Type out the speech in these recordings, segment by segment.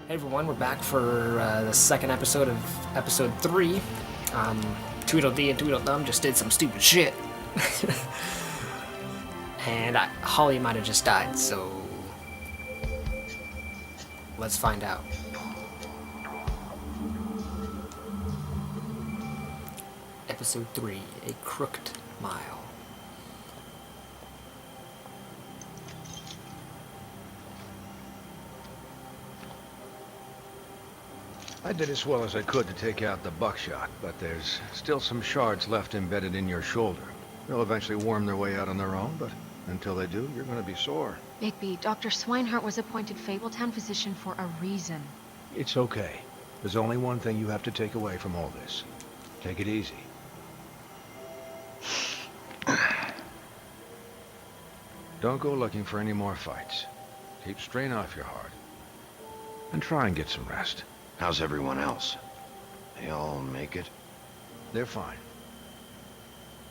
Hey everyone, we're back for the second episode of episode 3. Tweedledee and Tweedledum just did some stupid shit. And Holly might have just died, so let's find out. Episode 3, A Crooked Mile. I did as well as I could to take out the buckshot, but there's still some shards left embedded in your shoulder. They'll eventually worm their way out on their own, but until they do, you're gonna be sore. Bigby, Dr. Swinehart was appointed Fabletown physician for a reason. It's okay. There's only one thing you have to take away from all this. Take it easy. Don't go looking for any more fights. Keep strain off your heart. And try and get some rest. How's everyone else? They all make it? They're fine.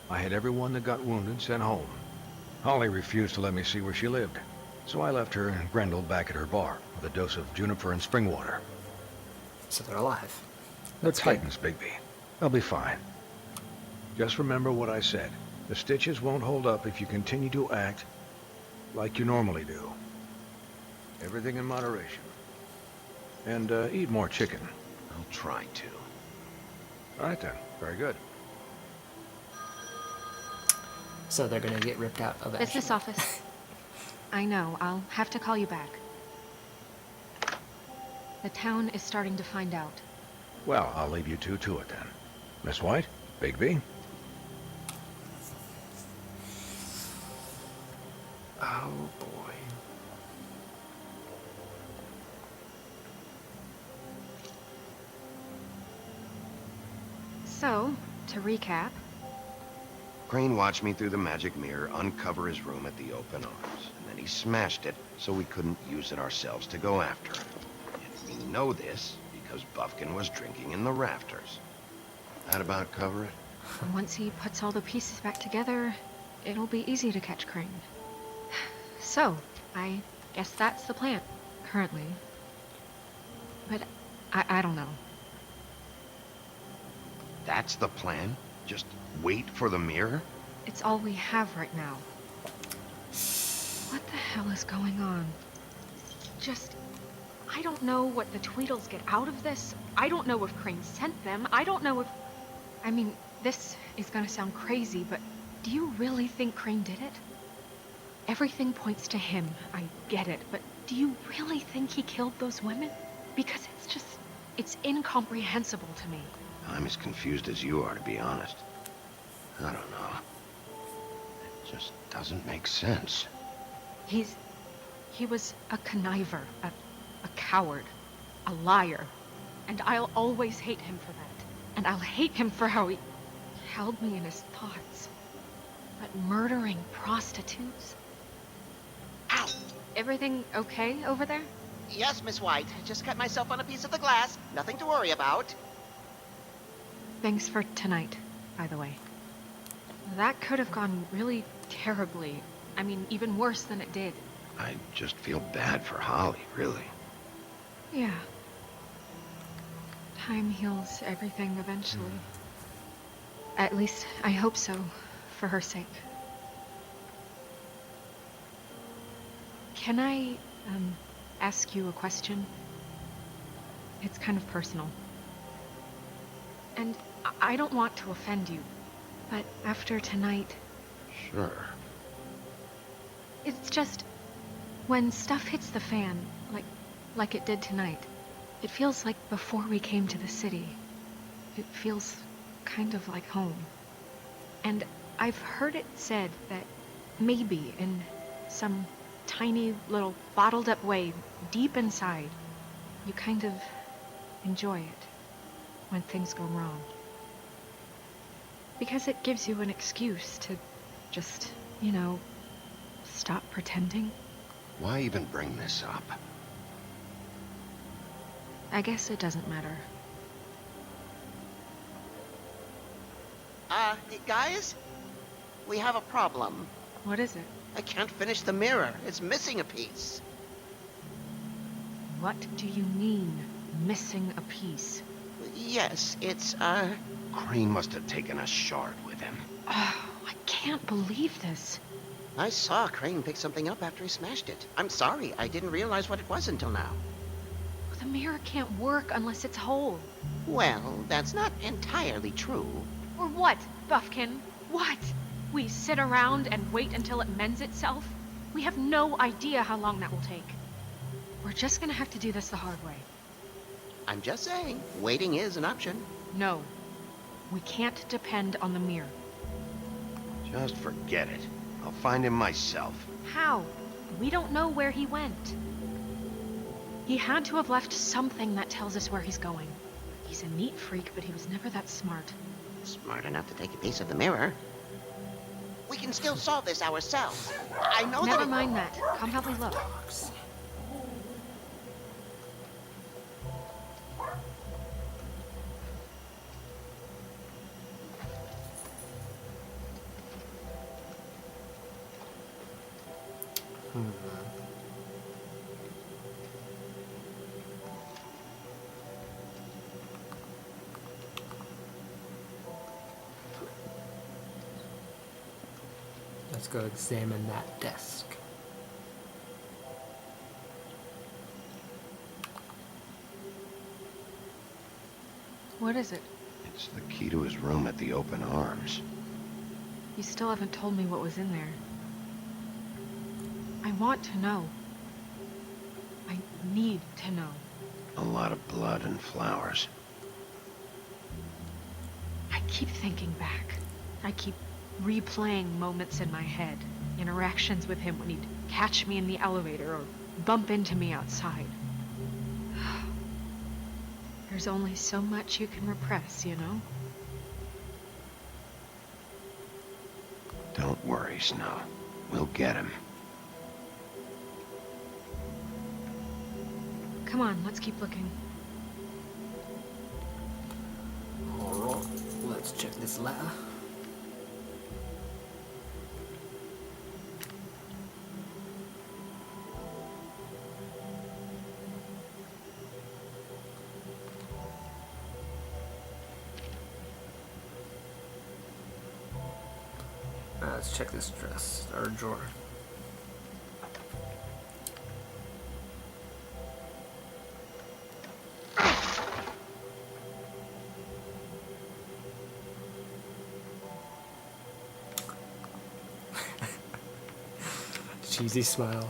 I had everyone that got wounded sent home. Holly refused to let me see where she lived, so I left her and Grendel back at her bar with a dose of juniper and spring water. So they're alive. They're That's good. Titans, Bigby. They'll be fine. Just remember what I said. The stitches won't hold up if you continue to act like you normally do. Everything in moderation. And eat more chicken. I'll try to. All right then. Very good. So they're gonna get ripped out of Business office. I know, I'll have to call you back. The town is starting to find out. Well, I'll leave you two to it then. Miss White, Bigby. Oh boy. So, to recap, Crane watched me through the magic mirror uncover his room at the open arms, and then he smashed it so we couldn't use it ourselves to go after him. And we know this because Buffkin was drinking in the rafters. That about cover it? once he puts all the pieces back together, it'll be easy to catch Crane. So, I guess that's the plan, currently. But I don't know. That's the plan? Just wait for the mirror? It's all we have right now. What the hell is going on? I don't know what the Tweedles get out of this. I don't know if Crane sent them. I don't know if... I mean, this is gonna sound crazy, but do you really think Crane did it? Everything points to him. I get it, but do you really think he killed those women? Because it's incomprehensible to me. I'm as confused as you are, to be honest. I don't know. It just doesn't make sense. He was a conniver, a coward, a liar. And I'll always hate him for that. And I'll hate him for how he held me in his thoughts. But murdering prostitutes? Ow! Everything okay over there? Yes, Miss White. Just cut myself on a piece of the glass. Nothing to worry about. Thanks for tonight, by the way. That could have gone really terribly. I mean, even worse than it did. I just feel bad for Holly, really. Yeah. Time heals everything eventually. At least, I hope so, for her sake. Can I, ask you a question? It's kind of personal. And I don't want to offend you, but after tonight... Sure. It's just... when stuff hits the fan, like it did tonight, it feels like before we came to the city. It feels kind of like home. And I've heard it said that maybe in some tiny little bottled up way deep inside, you kind of enjoy it when things go wrong. Because it gives you an excuse to just, stop pretending. Why even bring this up? I guess it doesn't matter. Guys? We have a problem. What is it? I can't finish the mirror. It's missing a piece. What do you mean, missing a piece? Yes, it's, Crane must have taken a shard with him. Oh, I can't believe this. I saw Crane pick something up after he smashed it. I'm sorry, I didn't realize what it was until now. The mirror can't work unless it's whole. Well, that's not entirely true. Or what, Buffkin? What? We sit around and wait until it mends itself? We have no idea how long that will take. We're just gonna have to do this the hard way. I'm just saying, waiting is an option. No. We can't depend on the mirror. Just forget it. I'll find him myself. How? We don't know where he went. He had to have left something that tells us where he's going. He's a neat freak, but he was never that smart. Smart enough to take a piece of the mirror. We can still solve this ourselves. I know Never that. mind that. Come help me look. Let's go examine that desk. What is it? It's the key to his room at the open arms. You still haven't told me what was in there. I want to know. I need to know. A lot of blood and flowers. I keep thinking back. I keep replaying moments in my head. Interactions with him when he'd catch me in the elevator or bump into me outside. There's only so much you can repress, you know? Don't worry, Snow. We'll get him. Come on, let's keep looking. Alright, let's check this letter. Let's check this dress or drawer. Cheesy smile.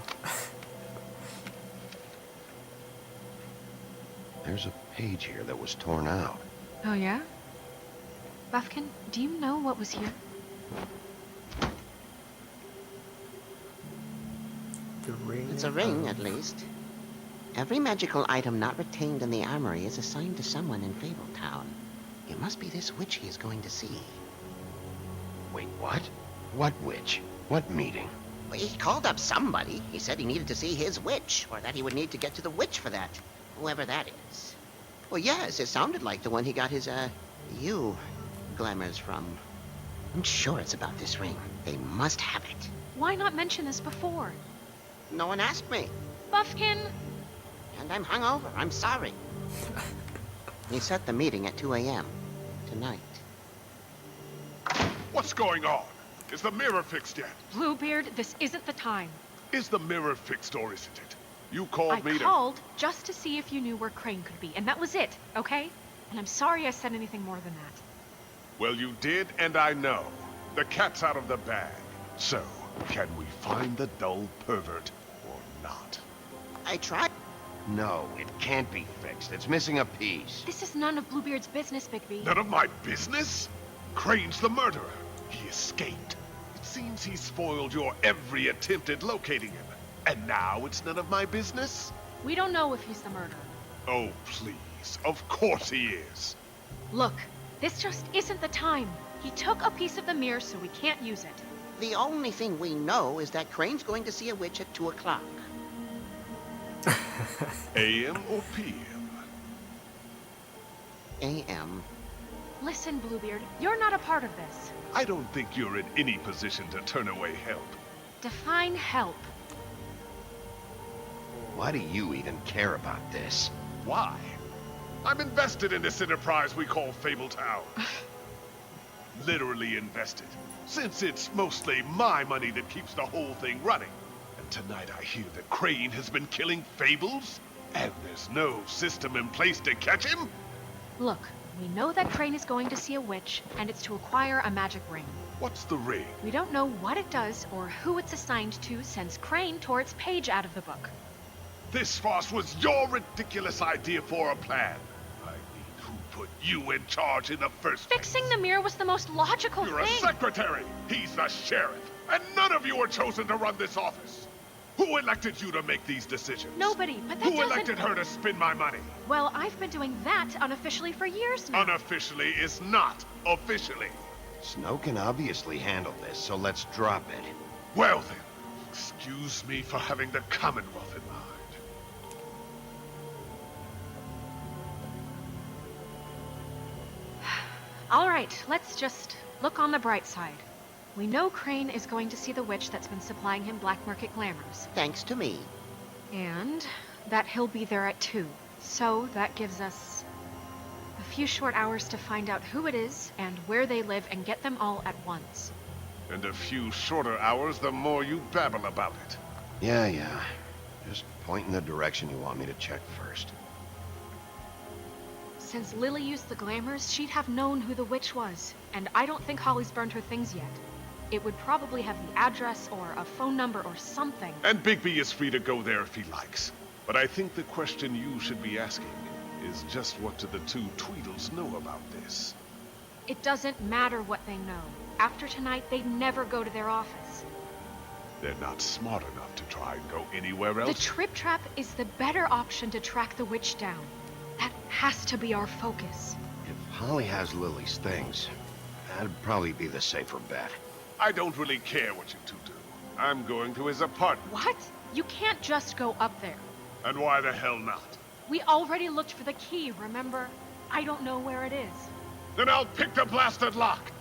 There's a page here that was torn out. Oh, yeah? Buffkin, do you know what was here? The ring. It's a ring, at least. Every magical item not retained in the armory is assigned to someone in Fabletown. It must be this witch he is going to see. Wait, what? What witch? What meeting? Well, he called up somebody. He said he needed to see his witch, or that he would need to get to the witch for that. Whoever that is. Well, yes, it sounded like the one he got his, glamours from. I'm sure it's about this ring. They must have it. Why not mention this before? No one asked me. Buffkin! And I'm hungover. I'm sorry. He set the meeting at 2 a.m. tonight. What's going on? Is the mirror fixed yet? Bluebeard, this isn't the time. Is the mirror fixed or isn't it? You called me I to... called just to see if you knew where Crane could be, and that was it, okay? And I'm sorry I said anything more than that. Well, you did, and I know. The cat's out of the bag. So, can we find the dull pervert or not? I tried. No, it can't be fixed. It's missing a piece. This is none of Bluebeard's business, Bigby. None of my business? Crane's the murderer. He escaped. It seems he spoiled your every attempt at locating him. And now it's none of my business? We don't know if he's the murderer. Oh, please. Of course he is. Look, this just isn't the time. He took a piece of the mirror, so we can't use it. The only thing we know is that Crane's going to see a witch at 2 o'clock. AM or PM? A.M. Listen, Bluebeard, you're not a part of this. I don't think you're in any position to turn away help. Define help. Why do you even care about this? Why? I'm invested in this enterprise we call Fabletown. Literally invested, since it's mostly my money that keeps the whole thing running. And tonight I hear that Crane has been killing Fables, and there's no system in place to catch him? Look, we know that Crane is going to see a witch, and it's to acquire a magic ring. What's the ring? We don't know what it does or who it's assigned to since Crane tore its page out of the book. This farce was your ridiculous idea for a plan. I mean, who put you in charge in the first place? Fixing the mirror was the most logical You're a thing. secretary. He's the sheriff. And none of you were chosen to run this office. Who elected you to make these decisions? Nobody, but that Who doesn't... elected her to spend my money? Well, I've been doing that unofficially for years now. Unofficially is not officially. Snow can obviously handle this, so let's drop it. Well then, excuse me for having the Commonwealth in mind. All right, let's just look on the bright side. We know Crane is going to see the witch that's been supplying him black market glamours. Thanks to me. And that he'll be there at 2. So that gives us a few short hours to find out who it is and where they live and get them all at once. And a few shorter hours, the more you babble about it. Yeah. Just point in the direction you want me to check first. Since Lily used the glamours, she'd have known who the witch was. And I don't think Holly's burned her things yet. It would probably have the address or a phone number or something. And Bigby is free to go there if he likes. But I think the question you should be asking is just what do the two Tweedles know about this? It doesn't matter what they know. After tonight, they'd never go to their office. They're not smart enough to try and go anywhere The else. trip trap is the better option to track the witch down. That has to be our focus. If Holly has Lily's things, that'd probably be the safer bet. I don't really care what you two do. I'm going to his apartment. What? You can't just go up there. And why the hell not? We already looked for the key, remember? I don't know where it is. Then I'll pick the blasted lock.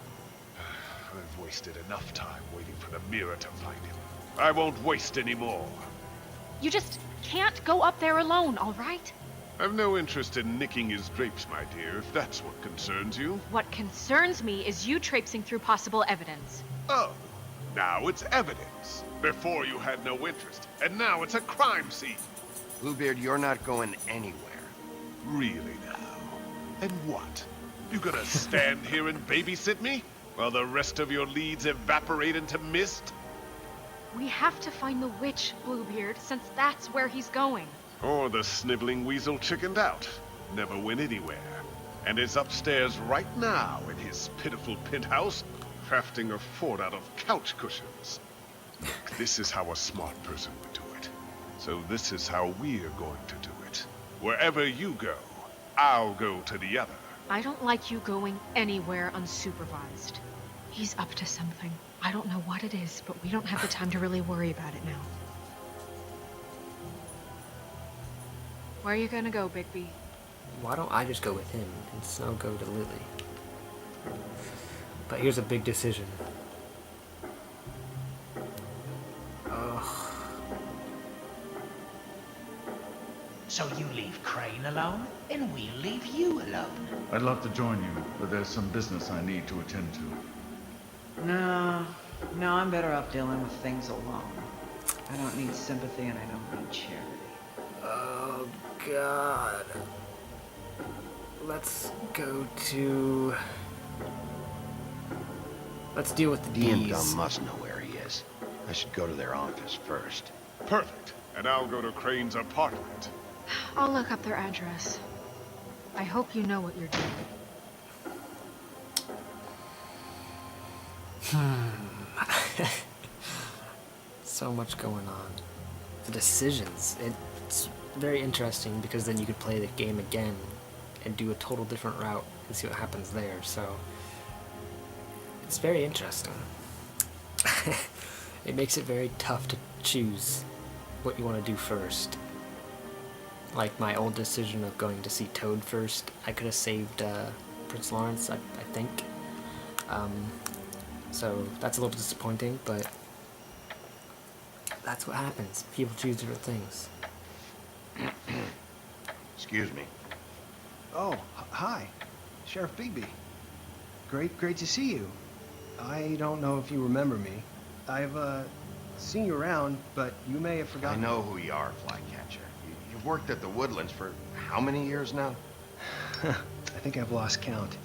I've wasted enough time waiting for the mirror to find him. I won't waste any more. You just can't go up there alone, all right? I've no interest in nicking his drapes, my dear, if that's what concerns you. What concerns me is you traipsing through possible evidence. Oh, now it's evidence. Before you had no interest, and now it's a crime scene. Bluebeard, you're not going anywhere. Really now? And what? You gonna stand here and babysit me? While the rest of your leads evaporate into mist? We have to find the witch, Bluebeard, since that's where he's going. Or the sniveling weasel chickened out. Never went anywhere. And is upstairs right now in his pitiful penthouse, crafting a fort out of couch cushions. Look, this is how a smart person would do it. So this is how we're going to do it. Wherever you go, I'll go to the other. I don't like you going anywhere unsupervised. He's up to something. I don't know what it is, but we don't have the time to really worry about it now. Where are you gonna go, Bigby? Why don't I just go with him and Snow go to Lily? But here's a big decision. Ugh. So you leave Crane alone, and we'll leave you alone. I'd love to join you, but there's some business I need to attend to. No, I'm better off dealing with things alone. I don't need sympathy and I don't need charity. Oh, God. Let's go to... Let's deal with the Dee and D's. Gum must know where he is. I should go to their office first. Perfect. And I'll go to Crane's apartment. I'll look up their address. I hope you know what you're doing. So much going on. The decisions. It's very interesting because then you could play the game again and do a total different route and see what happens there. So it's very interesting. It makes it very tough to choose what you want to do first. Like my old decision of going to see Toad first, I could have saved Prince Lawrence, I think. So that's a little disappointing, but that's what happens. People choose different things. Excuse me. Oh, hi. Sheriff Bigby. Great to see you. I don't know if you remember me. I've, seen you around, but you may have I forgotten. know who you are, Flycatcher. You've worked at the Woodlands for how many years now? I think I've lost count.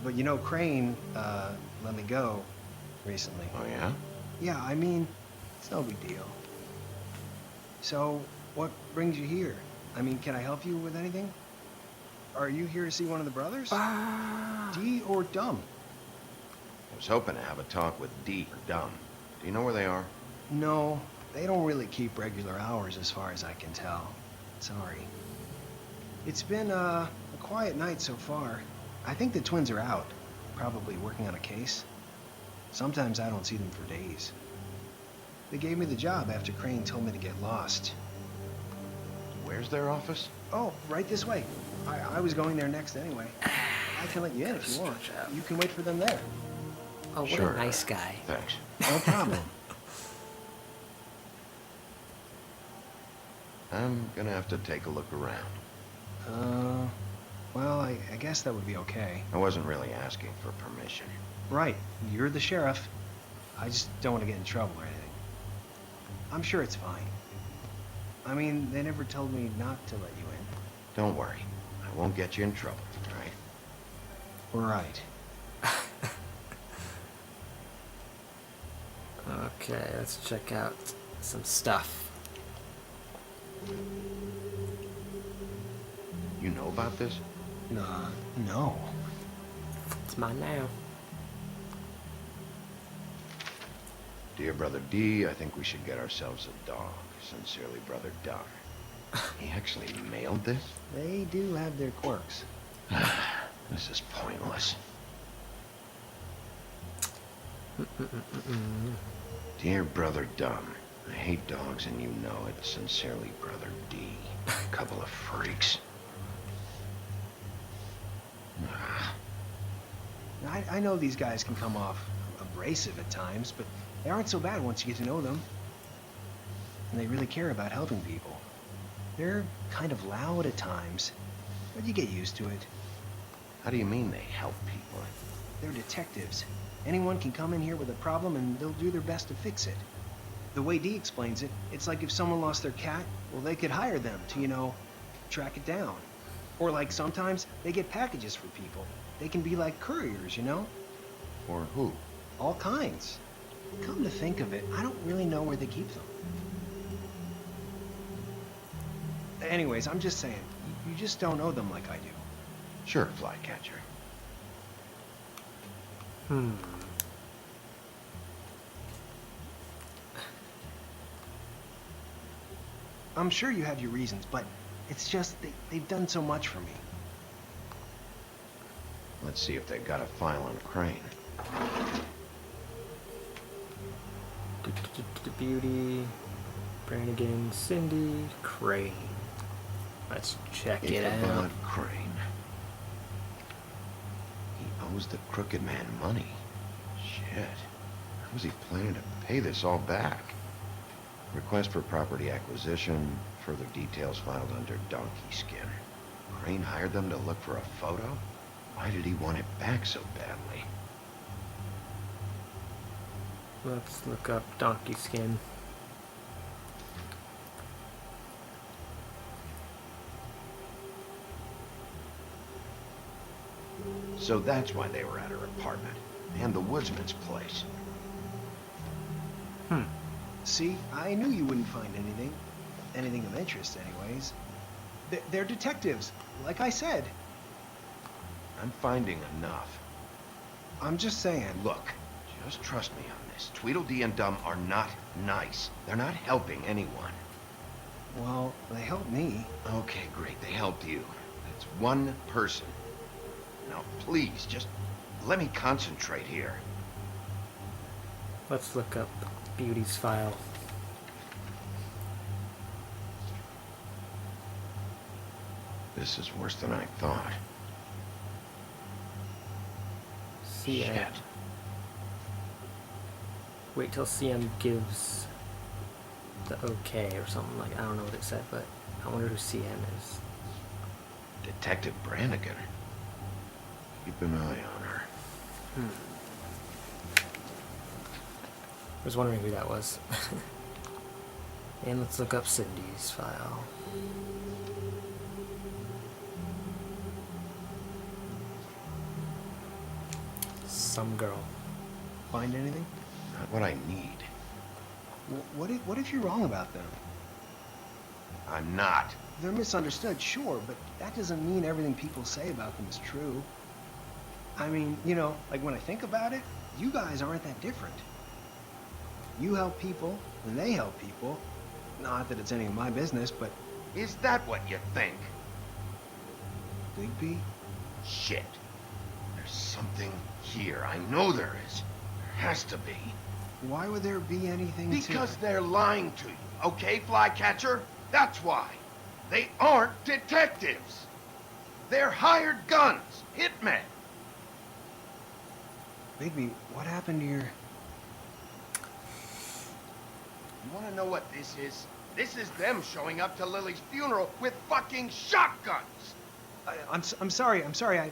But you know, Crane, let me go recently. Oh, yeah? Yeah, I mean, it's no big deal. So, what brings you here? I mean, can I help you with anything? Are you here to see one of the brothers? D or Dumb? I was hoping to have a talk with D or Dumb. Do you know where they are? No, they don't really keep regular hours as far as I can tell. Sorry. It's been, a quiet night so far. I think the twins are out, probably working on a case. Sometimes I don't see them for days. They gave me the job after Crane told me to get lost. Where's their office? Oh, right this way. I was going there next anyway. I can let you in if you want. You can wait for them there. Oh, what Sure. a nice guy. Thanks. No problem. I'm gonna have to take a look around. Well, I guess that would be okay. I wasn't really asking for permission. Right, you're the sheriff. I just don't want to get in trouble or anything. I'm sure it's fine. I mean, they never told me not to let you in. Don't worry. I won't get you in trouble, all right? Right. Okay, let's check out some stuff. You know about this? No. It's mine now. Dear Brother D, I think we should get ourselves a dog. Sincerely, Brother Doc. He actually mailed this? They do have their quirks. This is pointless. Dear Brother Dumb, I hate dogs and you know it. Sincerely, Brother D. Couple of freaks. I know these guys can come off abrasive at times, but they aren't so bad once you get to know them. And they really care about helping people. They're kind of loud at times, but you get used to it. How do you mean they help people? They're detectives. Anyone can come in here with a problem and they'll do their best to fix it. The way Dee explains it, it's like if someone lost their cat, well, they could hire them to, you know, track it down. Or like sometimes they get packages for people. They can be like couriers, you know? For who? All kinds. Come to think of it, I don't really know where they keep them. Anyways, I'm just saying, you just don't know them like I do. Sure, Flycatcher. I'm sure you have your reasons, but it's just they've done so much for me. Let's see if they've got a file on Crane. Beauty, Brannigan, Cindy, Crane. Let's check it out. Ichabod Crane. He owes the crooked man money. Shit. How was he planning to pay this all back? Request for property acquisition. Further details filed under donkey skin. Crane hired them to look for a photo? Why did he want it back so badly? Let's look up donkey skin. So that's why they were at her apartment. And the woodsman's place. See, I knew you wouldn't find anything of interest anyways. They're detectives, like I said. I'm finding enough. I'm just saying. Look, just trust me on this. Tweedledee and Dumb are not nice. They're not helping anyone. Well, they helped me. Okay, great. They helped you. That's one person. Now, please, just let me concentrate here. Let's look up Beauty's file. This is worse than I thought. CM. Shit. Wait till CM gives the okay or something like I don't know what it said, but I wonder who CM is. Detective Brannigan. Keep an eye on her. I was wondering who that was. And let's look up Cindy's file. Some girl. Find anything? Not what I need. What if you're wrong about them? I'm not. They're misunderstood, sure, but that doesn't mean everything people say about them is true. I mean, you know, like when I think about it, you guys aren't that different. You help people, and they help people. Not that it's any of my business, but... Is that what you think? Bigby? Shit. There's something here. I know there is. There has to be. Why would there be anything Because they're lying to you, okay, Flycatcher? That's why. They aren't detectives. They're hired guns, hitmen. Bigby, what happened to your... You want to know what this is? This is them showing up to Lily's funeral with fucking shotguns. I'm sorry. I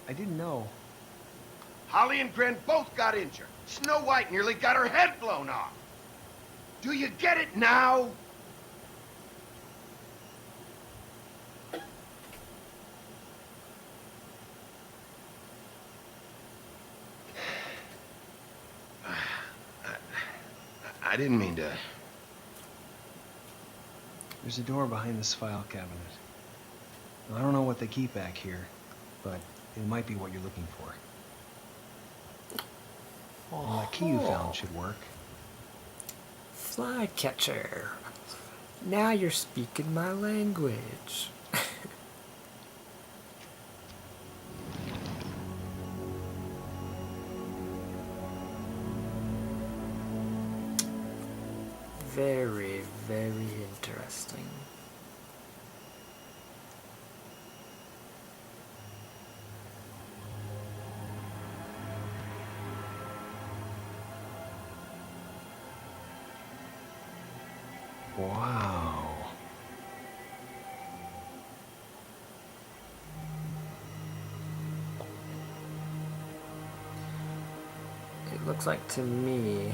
didn't know. Holly and Gren both got injured. Snow White nearly got her head blown off. Do you get it now? I didn't mean to... There's a door behind this file cabinet. Now, I don't know what they keep back here, but it might be what you're looking for. Well, that key you found should work. Flycatcher. Now you're speaking my language. Very, very interesting. Wow. It looks like to me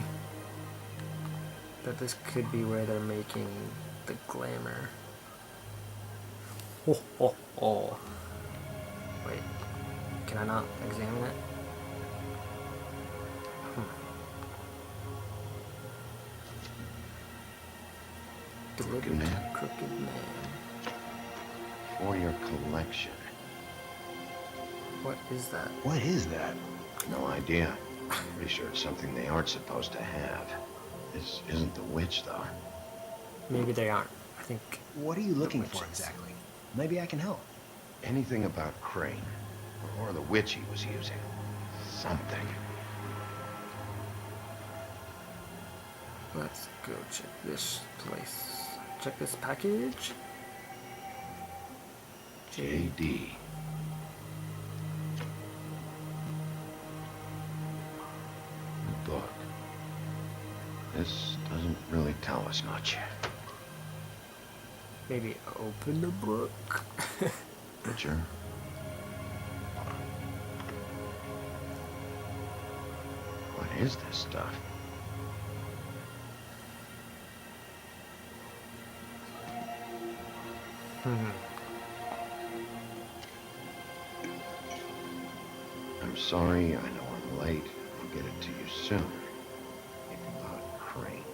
that this could be where they're making the glamour. Oh, oh, oh. Wait, can I not examine it? Delivered Man. Crooked Man. For your collection. What is that? What is that? No idea. Pretty sure it's something they aren't supposed to have. This isn't the witch, though. Maybe they aren't. I think. What are you looking for witches. exactly? Maybe I can help. Anything about Crane. Or the witch he was using. Something. Let's go check this place. Check this package. J.D. The book. This doesn't really tell us much. Maybe open the book. Picture. What is this stuff? I'm sorry, I know I'm late. I'll get it to you soon. It's about Crane.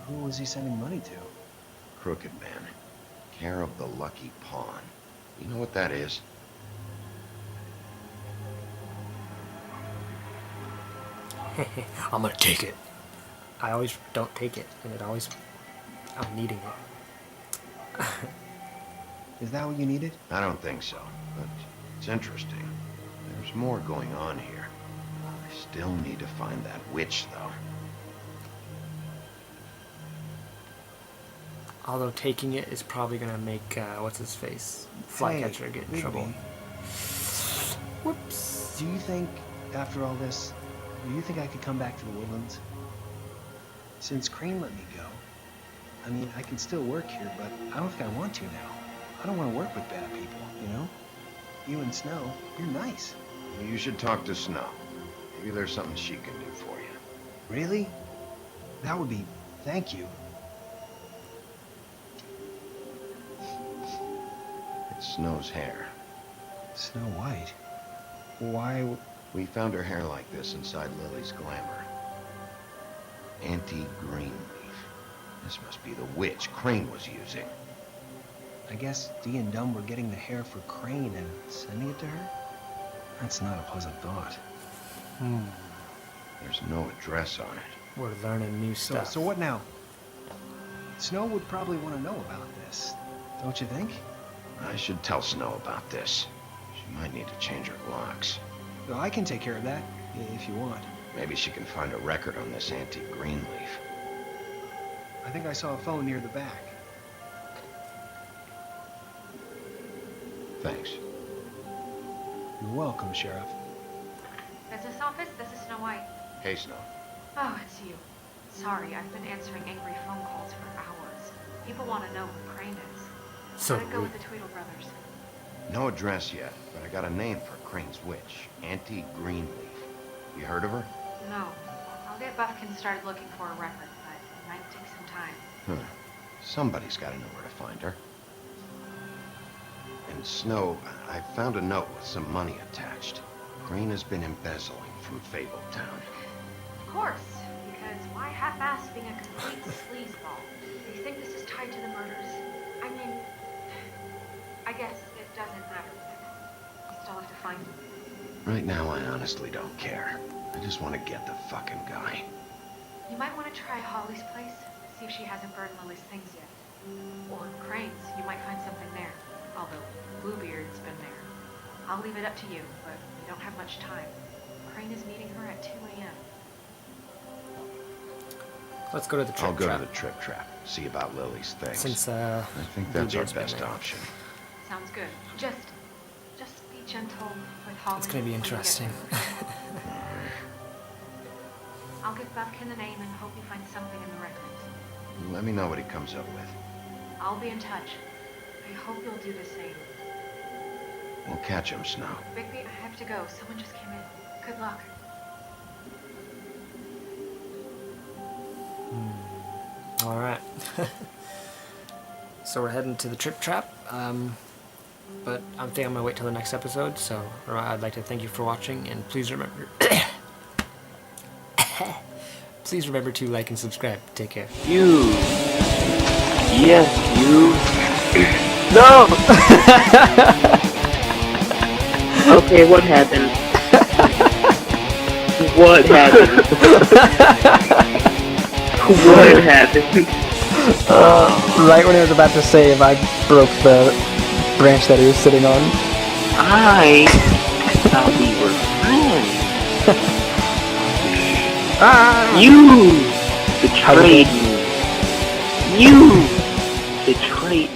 Who was he sending money to? Crooked Man. Care of the Lucky Pawn. You know what that is? I'm gonna take it. I always don't take it, and I'm needing it. Is that what you needed? I don't think so, but it's interesting. There's more going on here. I still need to find that witch, though. Although taking it is probably gonna make what's his face, Flycatcher, get in Bigby. trouble. Whoops. Do you think, after all this, do you think I could come back to the Woodlands? Since Crane let me go, I mean, I can still work here, but I don't think I want to now. I don't want to work with bad people, you know? You and Snow, you're nice. You should talk to Snow. Maybe there's something she can do for you. Really? That would be... Thank you. It's Snow's hair. Snow White? Why... We found her hair like this inside Lily's glamour. Anti-green leaf. This must be the witch Crane was using. I guess Dee and Dumb were getting the hair for Crane and sending it to her? That's not a pleasant thought. There's no address on it. We're learning new So, stuff. so what now? Snow would probably want to know about this, don't you think? I should tell Snow about this. She might need to change her locks. Well, I can take care of that, if you want. Maybe she can find a record on this anti-green leaf. I think I saw a phone near the back. Thanks. You're welcome, Sheriff. Business office, this is Snow White. Hey, Snow. Oh, it's you. Sorry, I've been answering angry phone calls for hours. People want to know who Crane is. So How'd it go rude. with the Dweedle brothers? No address yet, but I got a name for Crane's witch. Anti-green leaf. You heard of her? No. I'll get Buffkin started looking for a record, but it might take some time. Somebody's got to know where to find her. And Snow, I found a note with some money attached. Crane has been embezzling from Fabletown. Of course, because why half-ass being a complete sleazeball? Do you think this is tied to the murders? I mean, I guess it doesn't matter. You still have to find him. Right now, I honestly don't care. I just want to get the fucking guy. You might want to try Holly's place, see if she hasn't burned Lily's things yet. Or Crane's, you might find something there. Although Bluebeard's been there. I'll leave it up to you, but we don't have much time. Crane is meeting her at 2 a.m. Let's go to the trip I'll go trap. to the Trip Trap, see about Lily's things. Since I think that's our Bluebeard's been best there. option. Sounds good. Just be gentle with Holly. It's gonna be when you get interesting. there. I'll give Buffkin the name and hope you find something in the records. Let me know what he comes up with. I'll be in touch. I hope you'll do the same. We'll catch him, Snow. Bigby, I have to go. Someone just came in. Good luck. All right. So we're heading to the Trip Trap. But I think I'm gonna wait till the next episode. So I'd like to thank you for watching, and please remember, please remember to like and subscribe. Take care. You. Yes, you. No! Okay, what happened? What happened? What happened? Right when I was about to save, I broke the branch that he was sitting on. I thought we were friends. You betrayed me. You betrayed